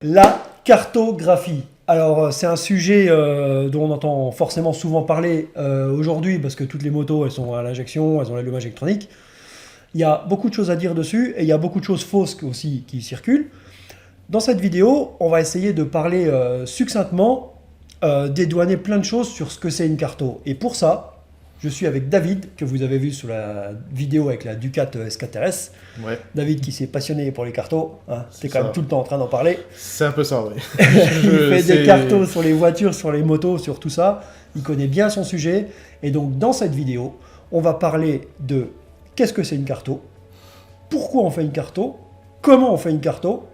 La cartographie. Alors c'est un sujet dont on entend forcément souvent parler aujourd'hui parce que toutes les motos elles sont à l'injection, elles ont l'allumage électronique. Il y a beaucoup de choses à dire dessus et il y a beaucoup de choses fausses aussi qui circulent. Dans cette vidéo, on va essayer de parler succinctement, dédouaner plein de choses sur ce que c'est une carto. Et pour ça, je suis avec David, que vous avez vu sur la vidéo avec la Ducat SKTRS. Ouais. David qui s'est passionné pour les cartos, hein, t'es quand Ça. même tout le temps en train d'en parler. C'est un peu ça, oui. Il fait des cartos sur les voitures, sur les motos, sur tout ça. Il connaît bien son sujet. Et donc dans cette vidéo, on va parler de qu'est-ce que c'est une carto, pourquoi on fait une carto, comment on fait une carto.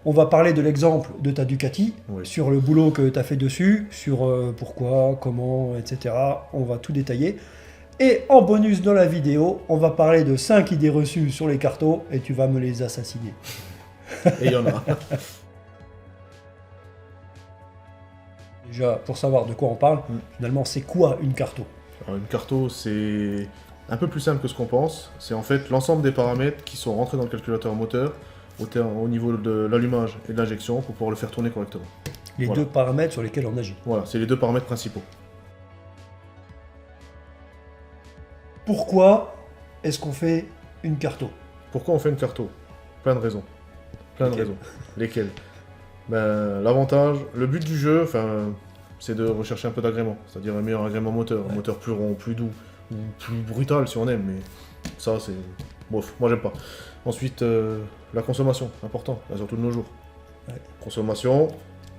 On va parler de l'exemple de ta Ducati, Oui. sur le boulot que tu as fait dessus, sur pourquoi, comment, etc. On va tout détailler. Et en bonus dans la vidéo, on va parler de 5 idées reçues sur les cartos et tu vas me les assassiner. Et il y en a. Déjà, pour savoir de quoi on parle, finalement, c'est quoi une carto? Alors, une carto, c'est un peu plus simple que ce qu'on pense. C'est en fait l'ensemble des paramètres qui sont rentrés dans le calculateur moteur au niveau de l'allumage et de l'injection pour pouvoir le faire tourner correctement. Les Voilà. deux paramètres sur lesquels on agit. Voilà, c'est les deux paramètres principaux. Pourquoi est-ce qu'on fait une carto? Pourquoi on fait une carto? Plein de raisons. Plein de Lesquelles? raisons. Lesquelles? Ben, l'avantage, le but du jeu, c'est de rechercher un peu d'agrément, c'est-à-dire un meilleur agrément moteur, un moteur plus rond, plus doux, ou plus brutal si on aime, mais ça c'est... Bof, moi j'aime pas. Ensuite, la consommation, important, là, surtout de nos jours. Ouais. Consommation,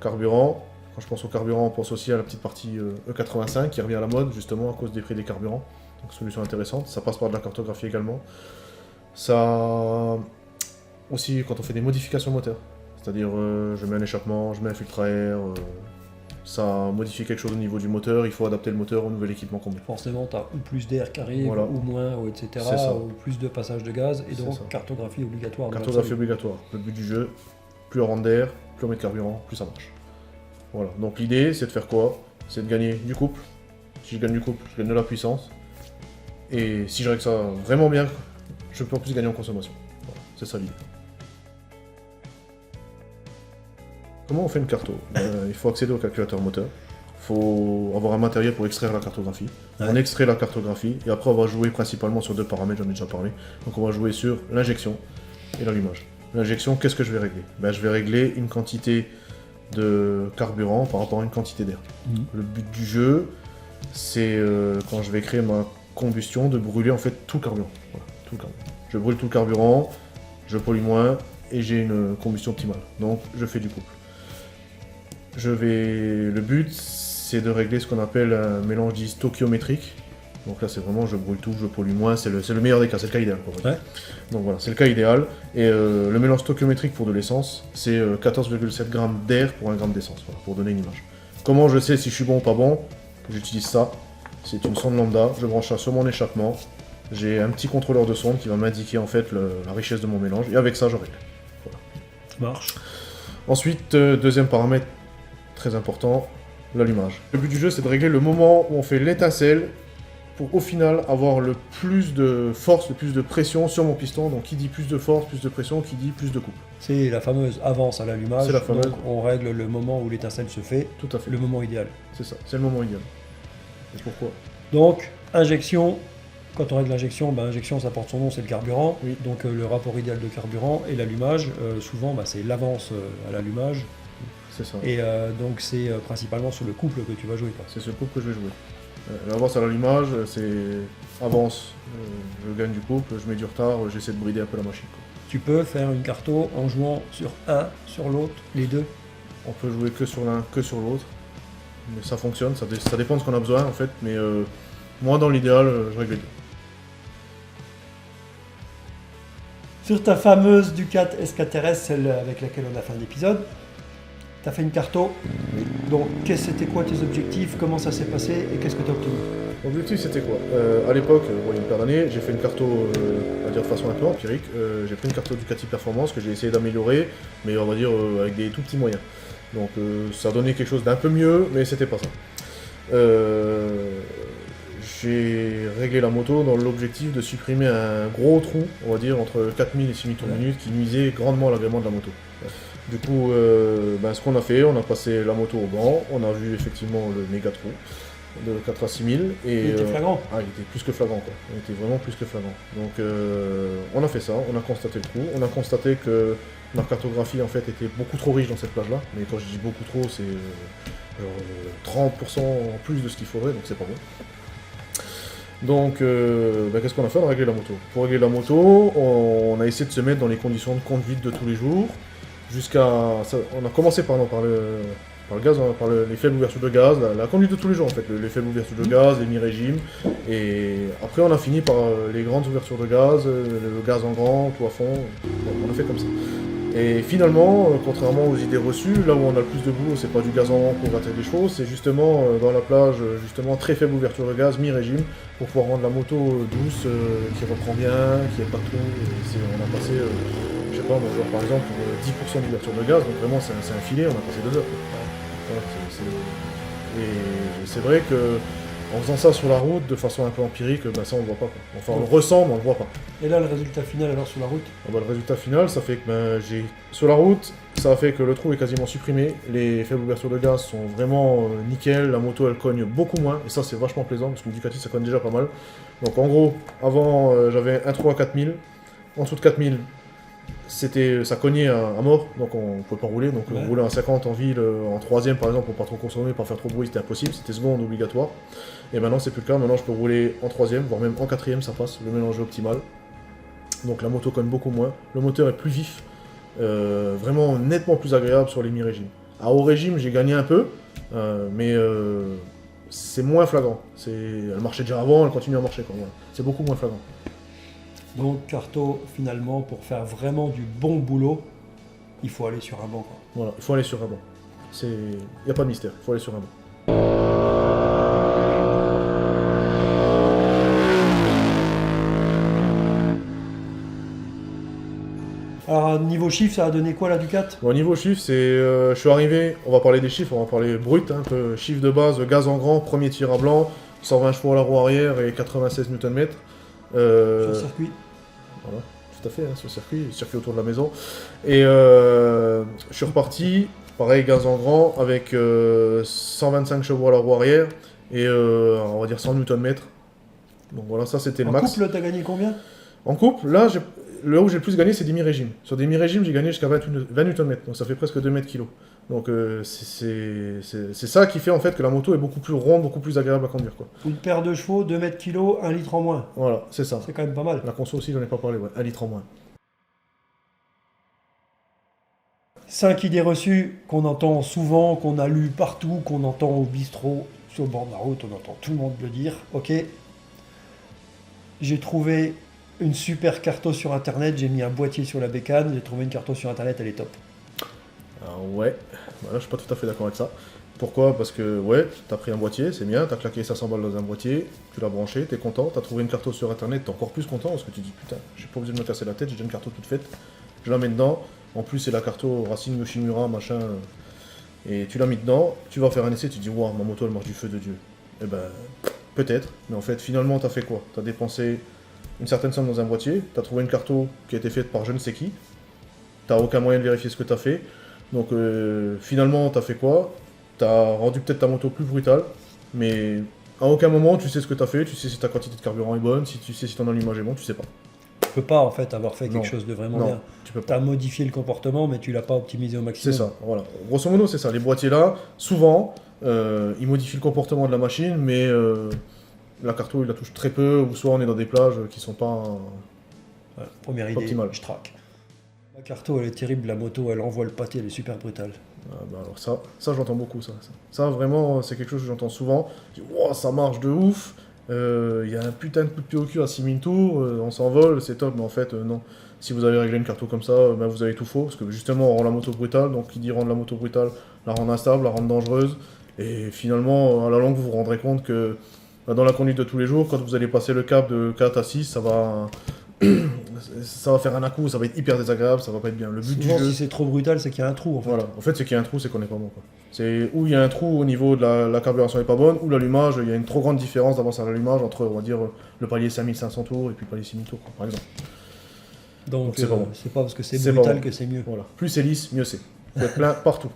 carburant. Quand je pense au carburant, on pense aussi à la petite partie E85 qui revient à la mode justement à cause des prix des carburants. Donc solution intéressante, ça passe par de la cartographie également. Ça aussi quand on fait des modifications moteur, c'est-à-dire je mets un échappement, je mets un filtre à air, ça modifie quelque chose au niveau du moteur, il faut adapter le moteur au nouvel équipement qu'on met. Forcément, tu as ou plus d'air qui arrive, Voilà. ou moins, ou etc. C'est ça. Ou plus de passage de gaz, et C'est donc ça. cartographie obligatoire. Cartographie obligatoire. Le but du jeu, plus on rentre d'air, plus on met de carburant, plus ça marche. Voilà. Donc l'idée, c'est de faire quoi? C'est de gagner du couple. Si je gagne du couple, je gagne de la puissance. Et si je règle ça vraiment bien, je peux en plus gagner en consommation. Voilà. C'est ça l'idée. Comment on fait une carto? Il faut accéder au calculateur moteur. Il faut avoir un matériel pour extraire la cartographie. Ouais. On extrait la cartographie et après on va jouer principalement sur deux paramètres, j'en ai déjà parlé. Donc on va jouer sur l'injection et l'allumage. L'injection, qu'est-ce que je vais régler? Je vais régler une quantité de carburant par rapport à une quantité d'air. Le but du jeu, c'est quand je vais créer ma combustion, de brûler en fait tout le carburant. Voilà, tout le carburant. Je brûle tout le carburant, je pollue moins et j'ai une combustion optimale. Donc je fais du couple. Le but, c'est de régler ce qu'on appelle un mélange dit stoichiométrique. Donc là, c'est vraiment, je brûle tout, je pollue moins, c'est le meilleur des cas, c'est le cas idéal. Quoi. Ouais. Donc voilà, c'est le cas idéal. Et le mélange stoichiométrique pour de l'essence, c'est 14,7 g d'air pour 1 g d'essence, voilà, pour donner une image. Comment je sais si je suis bon ou pas bon? J'utilise ça. C'est une sonde lambda, je branche ça sur mon échappement. J'ai un petit contrôleur de sonde qui va m'indiquer en fait la richesse de mon mélange. Et avec ça, je règle. Voilà. Ça marche. Ensuite, deuxième paramètre très important, l'allumage. Le but du jeu, c'est de régler le moment où on fait l'étincelle pour au final avoir le plus de force, le plus de pression sur mon piston. Donc qui dit plus de force, plus de pression, qui dit plus de couple. C'est la fameuse avance à l'allumage. C'est la fameuse. Donc on règle le moment où l'étincelle se fait, Tout à fait. le moment idéal. C'est ça, c'est le moment idéal. Et pourquoi? Donc, injection. Quand on règle l'injection, injection ça porte son nom, c'est le carburant. Oui. Donc le rapport idéal de carburant et l'allumage, souvent c'est l'avance à l'allumage. C'est ça. Et donc c'est principalement sur le couple que tu vas jouer. Quoi. C'est ce couple que je vais jouer. L'avance à l'allumage, c'est avance, je gagne du couple, je mets du retard, j'essaie de brider un peu la machine. Quoi. Tu peux faire une carto en jouant sur un, sur l'autre, les deux. On peut jouer que sur l'un, que sur l'autre. Mais ça fonctionne, ça dépend de ce qu'on a besoin en fait. Mais moi dans l'idéal, je règle les deux. Sur ta fameuse Ducat SKTRS, celle avec laquelle on a fait un épisode, tu as fait une carto. Donc, c'était quoi tes objectifs? Comment ça s'est passé? Et qu'est-ce que tu as obtenu? L'objectif c'était quoi? À l'époque, il y a une paire d'années, j'ai fait une carto, on va dire de façon un peu empirique. J'ai pris une carto Ducati Performance que j'ai essayé d'améliorer, mais on va dire avec des tout petits moyens. Donc ça donnait quelque chose d'un peu mieux, mais c'était pas ça. J'ai réglé la moto dans l'objectif de supprimer un gros trou, on va dire, entre 4000 et 6000 tours minute qui nuisait grandement à l'agrément de la moto. Du coup, ce qu'on a fait, on a passé la moto au banc, on a vu effectivement le méga trou de 4 à 6000. Il était flagrant. Ah, il était plus que flagrant, quoi. Il était vraiment plus que flagrant. Donc, on a fait ça, on a constaté le trou, on a constaté que la cartographie, en fait, était beaucoup trop riche dans cette plage-là. Mais quand je dis beaucoup trop, c'est genre 30% en plus de ce qu'il faudrait, donc c'est pas bon. Donc, qu'est-ce qu'on a fait? On a réglé la moto. Pour régler la moto, on a essayé de se mettre dans les conditions de conduite de tous les jours. On a commencé par le gaz, les faibles ouvertures de gaz, la conduite de tous les jours en fait, les faibles ouvertures de gaz, les mi-régimes. Et après, on a fini par les grandes ouvertures de gaz, le gaz en grand, tout à fond. On a fait comme ça. Et finalement, contrairement aux idées reçues, là où on a le plus de boulot, c'est pas du gaz en grand pour gratter des choses, c'est justement dans la plage, justement très faible ouverture de gaz, mi-régime, pour pouvoir rendre la moto douce, qui reprend bien, qui n'est pas trop. On a passé, je sais pas, genre, par exemple, 10% d'ouverture de gaz, donc vraiment c'est un filet, on a passé 2 heures. Quoi. Et c'est vrai que en faisant ça sur la route, de façon un peu empirique, ça on le voit pas. Quoi. Enfin, on le ressent, mais on le voit pas. Et là, le résultat final alors sur la route? Le résultat final, ça fait que sur la route, ça a fait que le trou est quasiment supprimé. Les faibles ouvertures de gaz sont vraiment nickel. La moto, elle cogne beaucoup moins. Et ça, c'est vachement plaisant parce que le Ducati, ça cogne déjà pas mal. Donc en gros, avant, j'avais un trou à 4000. En dessous de 4000, ça cognait à mort, donc on ne pouvait pas rouler. Donc rouler en 50 en ville, en troisième par exemple, pour pas trop consommer, pas faire trop de bruit, c'était impossible, c'était seconde obligatoire. Et maintenant c'est plus le cas, maintenant je peux rouler en troisième, voire même en quatrième, ça passe, le mélange est optimal. Donc la moto cogne beaucoup moins, le moteur est plus vif, vraiment nettement plus agréable sur les mi-régimes. À haut régime j'ai gagné un peu, mais c'est moins flagrant. Elle marchait déjà avant, elle continue à marcher quand même. C'est beaucoup moins flagrant. Donc Carto, finalement, pour faire vraiment du bon boulot, il faut aller sur un banc. Quoi. Voilà, il faut aller sur un banc. Il n'y a pas de mystère, il faut aller sur un banc. Alors, niveau chiffre, ça a donné quoi la Ducat? Bon, niveau chiffre, je suis arrivé, on va parler des chiffres, on va parler brut, un peu chiffre de base, gaz en grand, premier tir à blanc, 120 chevaux à la roue arrière et 96 Nm. Sur le circuit. Voilà, tout à fait, sur le circuit autour de la maison. Et je suis reparti, pareil, gaz en grand, avec 125 chevaux à la roue arrière et on va dire 100 Nm. Donc voilà, ça c'était le max. En couple, t'as gagné combien? En couple, là, là où j'ai le plus gagné, c'est des mi-régimes. Sur des mi-régimes, j'ai gagné jusqu'à 20 Nm, donc ça fait presque 2 mètres kg. Donc c'est ça qui fait en fait que la moto est beaucoup plus ronde, beaucoup plus agréable à conduire. Quoi. Une paire de chevaux, 2 mètres kg, 1 litre en moins. Voilà, c'est ça. C'est quand même pas mal. La conso aussi, j'en ai pas parlé, ouais, 1 litre en moins. 5 idées reçues qu'on entend souvent, qu'on a lu partout, qu'on entend au bistrot, sur le bord de la route, on entend tout le monde le dire. Ok, j'ai trouvé une super carto sur internet, j'ai mis un boîtier sur la bécane, j'ai trouvé une carto sur internet, elle est top. Ouais, voilà, je suis pas tout à fait d'accord avec ça. Pourquoi? Parce que ouais, t'as pris un boîtier, c'est bien, t'as claqué 500 balles dans un boîtier, tu l'as branché, t'es content, t'as trouvé une carto sur internet, t'es encore plus content parce que tu dis putain, j'ai pas besoin de me casser la tête, j'ai déjà une carto toute faite, je la mets dedans, en plus c'est la carto Racing Yoshimura, machin, et tu l'as mis dedans, tu vas faire un essai, tu dis waouh, ma moto elle marche du feu de Dieu. Eh ben, peut-être, mais en fait finalement t'as fait quoi? T'as dépensé une certaine somme dans un boîtier, t'as trouvé une carto qui a été faite par je ne sais qui, t'as aucun moyen de vérifier ce que t'as fait, donc finalement t'as fait quoi? T'as rendu peut-être ta moto plus brutale, mais à aucun moment tu sais ce que t'as fait, tu sais si ta quantité de carburant est bonne, si tu sais si ton allumage est bon, tu sais pas. Tu peux pas en fait avoir fait quelque Non. chose de vraiment Non, bien. tu peux pas. Tu as modifié le comportement, mais tu l'as pas optimisé au maximum. C'est ça, voilà. Grosso modo, c'est ça. Les boîtiers là, souvent, ils modifient le comportement de la machine, mais la carto, il la touche très peu, ou soit on est dans des plages qui sont pas. Ouais, première idée, Optimal. je traque. La carto, elle est terrible, la moto, elle envoie le pâté, elle est super brutale. Ah bah alors ça j'entends beaucoup ça. Ça vraiment, c'est quelque chose que j'entends souvent. Je dis, wow, ça marche de ouf. Il y a un putain de coup de pied au cul à 6000 tours, on s'envole, c'est top, mais en fait, non. Si vous avez réglé une carto comme ça, ben, vous avez tout faux, parce que justement, on rend la moto brutale, donc qui dit rendre la moto brutale, la rendre instable, la rendre dangereuse, et finalement, à la longue, vous vous rendrez compte que dans la conduite de tous les jours, quand vous allez passer le cap de 4 à 6, ça va faire un à-coup, ça va être hyper désagréable, ça va pas être bien. Le but Souvent, du jeu, si c'est trop brutal, c'est qu'il y a un trou en fait. voilà. En fait, c'est qu'il y a un trou, c'est qu'on n'est pas bon. Quoi. C'est où il y a un trou au niveau de la carburation n'est pas bonne, ou l'allumage, il y a une trop grande différence d'avance à l'allumage entre, on va dire, le palier 5500 tours et puis le palier 6000 tours, quoi, par exemple. Donc c'est pas bon. c'est pas parce que c'est C'est brutal pas bon. que c'est mieux. Voilà. Plus c'est lisse, mieux c'est. Il faut être plein partout.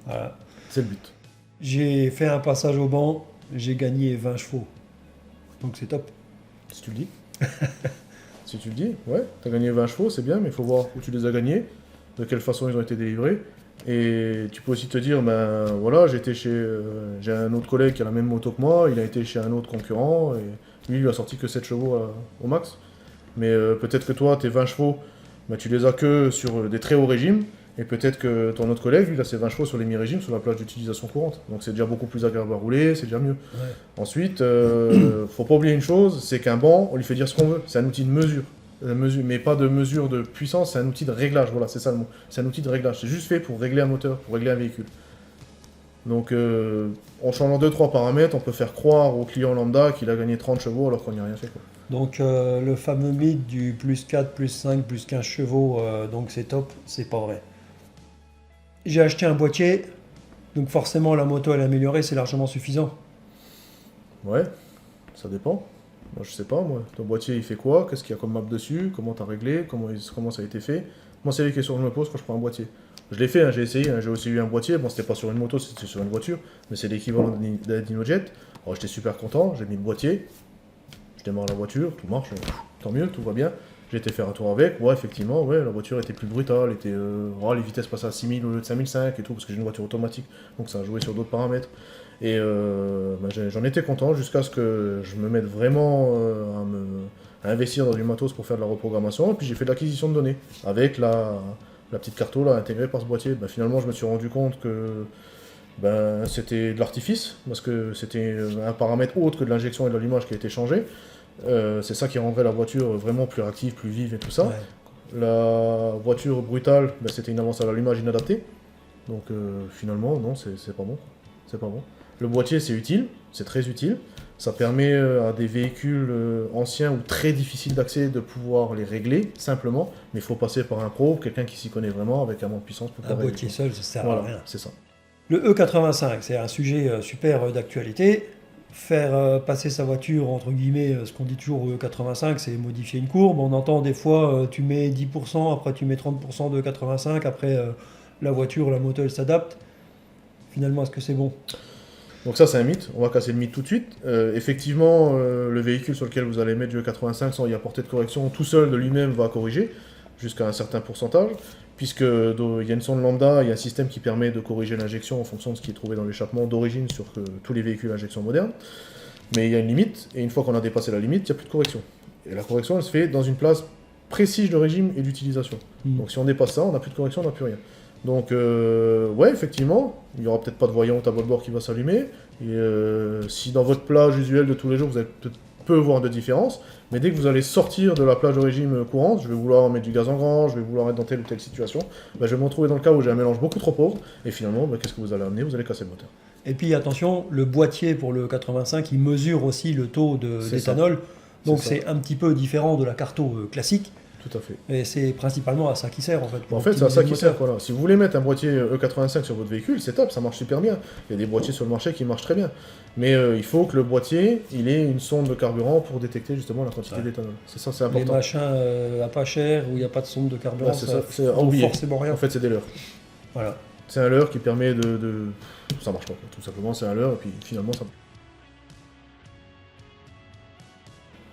Voilà. C'est le but. J'ai fait un passage au banc, j'ai gagné 20 chevaux. Donc c'est top. Si tu le dis. Si tu le dis, ouais, tu as gagné 20 chevaux, c'est bien, mais il faut voir où tu les as gagnés, de quelle façon ils ont été délivrés. Et tu peux aussi te dire, ben voilà, j'ai un autre collègue qui a la même moto que moi, il a été chez un autre concurrent, et lui, il a sorti que 7 chevaux au max. Mais peut-être que toi, tes 20 chevaux, ben, tu les as que sur des très hauts régimes, et peut-être que ton autre collègue, lui, il a ses 20 chevaux sur les mi-régimes, sur la plage d'utilisation courante. Donc c'est déjà beaucoup plus agréable à rouler, c'est déjà mieux. Ouais. Ensuite, faut pas oublier une chose, c'est qu'un banc, on lui fait dire ce qu'on veut. C'est un outil de mesure. Mais pas de mesure de puissance, c'est un outil de réglage. Voilà, c'est ça le mot. C'est un outil de réglage. C'est juste fait pour régler un moteur, pour régler un véhicule. Donc, en changeant 2-3 paramètres, on peut faire croire au client lambda qu'il a gagné 30 chevaux alors qu'on n'y a rien fait, quoi. Donc le fameux mythe du plus 4, plus 5, plus 15 chevaux, donc c'est top, c'est pas vrai. J'ai acheté un boîtier, donc forcément la moto elle est améliorée, c'est largement suffisant. Ouais, ça dépend. Moi, je sais pas, moi. Ton boîtier, il fait quoi? Qu'est-ce qu'il y a comme map dessus? Comment t'as réglé? Comment ça a été fait? Moi, c'est les questions que je me pose quand je prends un boîtier. Je l'ai fait, hein, j'ai essayé, hein, j'ai aussi eu un boîtier. Bon, c'était pas sur une moto, c'était sur une voiture, mais c'est l'équivalent d'un DinoJet. Alors, j'étais super content, j'ai mis le boîtier, je démarre la voiture, tout marche, tant mieux, tout va bien. J'ai été faire un tour avec, ouais, effectivement, ouais, la voiture était plus brutale, les vitesses passaient à 6000 au lieu de 5005 et tout, parce que j'ai une voiture automatique, donc ça a joué sur d'autres paramètres. Et j'en étais content jusqu'à ce que je me mette vraiment à investir dans du matos pour faire de la reprogrammation. Et puis j'ai fait de l'acquisition de données avec la petite carto là, intégrée par ce boîtier. Ben, finalement, je me suis rendu compte que c'était de l'artifice, parce que c'était un paramètre autre que de l'injection et de l'allumage qui a été changé. C'est ça qui rendrait la voiture vraiment plus réactive, plus vive et tout ça. Ouais. La voiture brutale, c'était une avance à l'allumage inadaptée. Donc finalement, non, c'est pas bon. C'est pas bon. Le boîtier, c'est utile, c'est très utile. Ça permet à des véhicules anciens ou très difficiles d'accès de pouvoir les régler simplement, mais il faut passer par un pro, quelqu'un qui s'y connaît vraiment avec un manque de puissance pour pouvoir régler. Un boîtier seul, ça sert à rien. C'est ça. Le E85, c'est un sujet super d'actualité. Faire passer sa voiture, entre guillemets, ce qu'on dit toujours au E85, c'est modifier une courbe. On entend des fois, tu mets 10%, après tu mets 30% de 85, après la voiture, la moto, elle s'adapte. Finalement, est-ce que c'est bon ? Donc ça, c'est un mythe. On va casser le mythe tout de suite. Effectivement, le véhicule sur lequel vous allez mettre du E85 sans y apporter de correction, tout seul de lui-même va corriger jusqu'à un certain pourcentage, puisque il y a une sonde lambda, il y a un système qui permet de corriger l'injection en fonction de ce qui est trouvé dans l'échappement d'origine sur tous les véhicules à injection modernes. Mais il y a une limite, et une fois qu'on a dépassé la limite, il n'y a plus de correction. Et la correction, elle se fait dans une place précise de régime et d'utilisation. Donc si on dépasse ça, on n'a plus de correction, on n'a plus rien. Donc, ouais, effectivement, il n'y aura peut-être pas de voyant au tableau de bord qui va s'allumer. Et si dans votre plage usuelle de tous les jours, vous allez peut-être peu voir de différence, mais dès que vous allez sortir de la plage de régime courante, je vais vouloir mettre du gaz en grand, je vais vouloir être dans telle ou telle situation, je vais me retrouver dans le cas où j'ai un mélange beaucoup trop pauvre, et finalement, qu'est-ce que vous allez amener? Vous allez casser le moteur. Et puis attention, le boîtier pour le 85, il mesure aussi le taux d'éthanol, donc c'est un petit peu différent de la carto classique. Tout à fait. Et c'est principalement à ça qui sert en fait. En fait, c'est à ça qui sert. Voilà. Si vous voulez mettre un boîtier E85 sur votre véhicule, c'est top, ça marche super bien. Il y a des boîtiers sur le marché qui marchent très bien. Mais il faut que le boîtier, il ait une sonde de carburant pour détecter justement la quantité d'éthanol. C'est ça, c'est important. Les machins à pas cher, où il n'y a pas de sonde de carburant, ça forcément rien. En fait, c'est des leurres. Voilà. C'est un leurre qui permet Ça marche pas, tout simplement, c'est un leurre, et puis finalement, ça...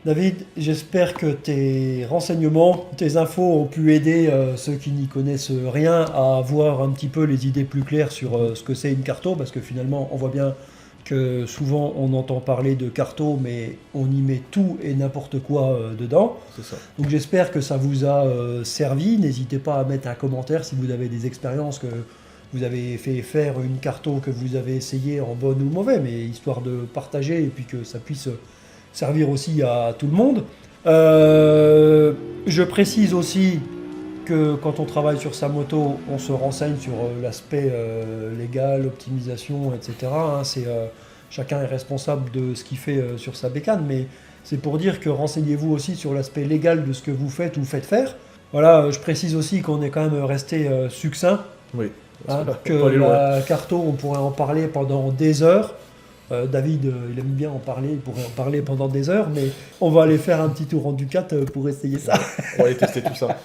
David, j'espère que tes renseignements, tes infos ont pu aider ceux qui n'y connaissent rien à avoir un petit peu les idées plus claires sur ce que c'est une carto, parce que finalement, on voit bien que souvent on entend parler de carto, mais on y met tout et n'importe quoi dedans. C'est ça. Donc j'espère que ça vous a servi. N'hésitez pas à mettre un commentaire si vous avez des expériences que vous avez fait faire une carto que vous avez essayé en bon ou mauvais, mais histoire de partager et puis que ça puisse servir aussi à tout le monde. Je précise aussi que quand on travaille sur sa moto, on se renseigne sur l'aspect légal, optimisation, etc. Chacun est responsable de ce qu'il fait sur sa bécane, mais c'est pour dire que renseignez-vous aussi sur l'aspect légal de ce que vous faites ou faites faire. Voilà, je précise aussi qu'on est quand même resté succinct. Oui. Que la carto, on pourrait en parler pendant des heures. David, il aime bien en parler, il pourrait en parler pendant des heures, mais on va aller faire un petit tour en Ducat pour essayer ça. On va aller tester tout ça.